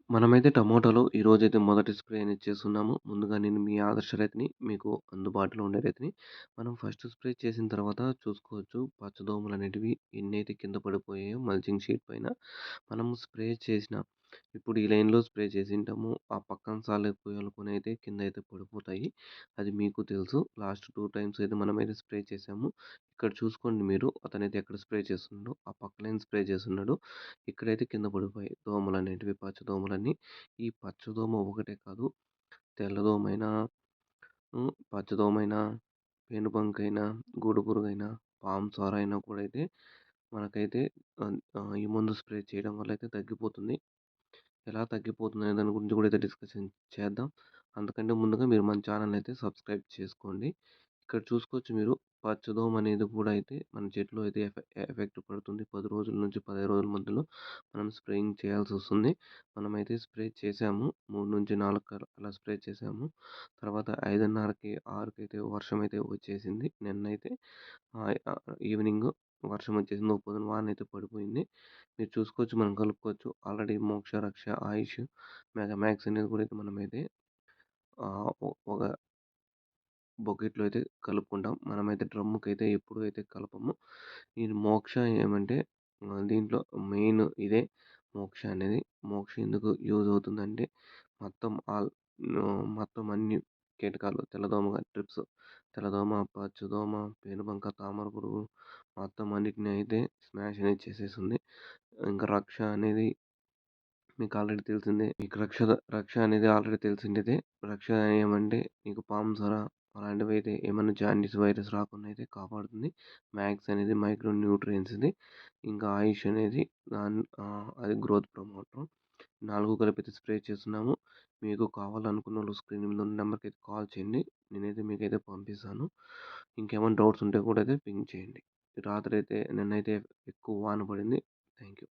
మనమైతే టమోటాలో ఈరోజైతే మొదటి స్ప్రే అనేది చేస్తున్నాము. ముందుగా నేను మీ ఆదర్శ రైతుని, మీకు అందుబాటులో ఉండే రైతుని. మనం ఫస్ట్ స్ప్రే చేసిన తర్వాత చూసుకోవచ్చు పచ్చదోమలనేటివి ఎన్నైతే కింద పడిపోయాయో మల్చింగ్ షీట్ పైన. మనం స్ప్రే చేసిన ఇప్పుడు ఈ లైన్‌లో స్ప్రే చేసింటాము. ఆ పక్కన సాలెక్కువనుకునైతే కిందైతే పడిపోతాయి. అది మీకు తెలుసు. లాస్ట్ 2 టైమ్స్ అయితే మనమైతే స్ప్రే చేసాము. ఇక్కడ చూసుకోండి మీరు. అతనైతే ఎక్కడ స్ప్రే చేస్తున్నాడో, ఆ పక్క లైన్ స్ప్రే చేస్తున్నాడు. ఇక్కడైతే కింద పడిపోయాయి దోమలనేటివి, పచ్చదోమలన్నీ. ఈ పచ్చదోమ ఒకటే కాదు, తెల్లదోమైనా, పచ్చదోమైనా, పేనుబంకైనా, గూడుపురుగైనా, పాము సార అయినా కూడా అయితే మనకైతే ఈ మందు స్ప్రే చేయడం వల్ల అయితే తగ్గిపోతుంది. ఎలా తగ్గిపోతుందనే దాని గురించి కూడా అయితే డిస్కషన్ చేద్దాం. అంతకంటే ముందుగా మీరు మన ఛానల్‌ని అయితే సబ్స్క్రైబ్ చేసుకోండి. ఇక్కడ చూసుకోవచ్చు మీరు పచ్చదోమ అనేది కూడా అయితే మన చెట్లో అయితే ఎఫెక్ట్ పడుతుంది. 10 రోజుల నుంచి 15 రోజుల మధ్యలో మనం స్ప్రేయింగ్ చేయాల్సొస్తుంది. మనమైతే స్ప్రే చేసాము. 3-4 అలా స్ప్రే చేసాము. తర్వాత 5:30కి, 6కి అయితే వర్షం అయితే వచ్చేసింది. నిన్నైతే ఈవినింగ్ వర్షం వచ్చేసింది. ఒక పొద్దున వాన అయితే పడిపోయింది. మీరు చూసుకోవచ్చు మనం కలుపుకోవచ్చు. ఆల్రెడీ మోక్ష, రక్ష, ఆయుష్, మెగామాక్స్ అనేది కూడా అయితే మనమైతే ఒక బకెట్‌లో అయితే కలుపుకుంటాం. మనమైతే డ్రమ్ముకైతే ఎప్పుడు అయితే కలపము. ఈ మోక్ష ఏమంటే దీంట్లో మెయిన్ ఇదే మోక్ష అనేది. మోక్ష ఎందుకు యూజ్ అవుతుందంటే మొత్తం మొత్తం అన్ని కీటకాలు తెల్లదోమ ట్రిప్స్, తెల్లదోమ, పచ్చదోమ, పేనుబంక, తామర పురుగు మొత్తం అన్నిటిని అయితే స్మాష్ అనేది చేసేస్తుంది. ఇంకా రక్ష అనేది మీకు ఆల్రెడీ తెలిసిందే. మీకు రక్ష అనేది ఆల్రెడీ తెలిసిందేదే. రక్ష ఏమంటే మీకు పాము సర అలాంటివైతే ఏమన్నా జాండీస్ వైరస్ రాకుండా అయితే కాపాడుతుంది. మ్యాక్స్ అనేది మైక్రో న్యూట్రియన్స్‌ది. ఇంకా ఆయుష్ అనేది అది గ్రోత్ ప్రమోటర్. 4 కలిపి స్ప్రే చేస్తున్నాము. మీకు కావాలనుకున్నోళ్ళు స్క్రీన్ మీద ఉన్న నెంబర్‌కైతే కాల్ చేయండి. నేనైతే మీకైతే పంపిస్తాను. ఇంకేమైనా డౌట్స్ ఉంటే కూడా అయితే పింగ్ చేయండి. రాత్రి అయితే నిన్నైతే ఎక్కువ వాన పడింది. Thank you.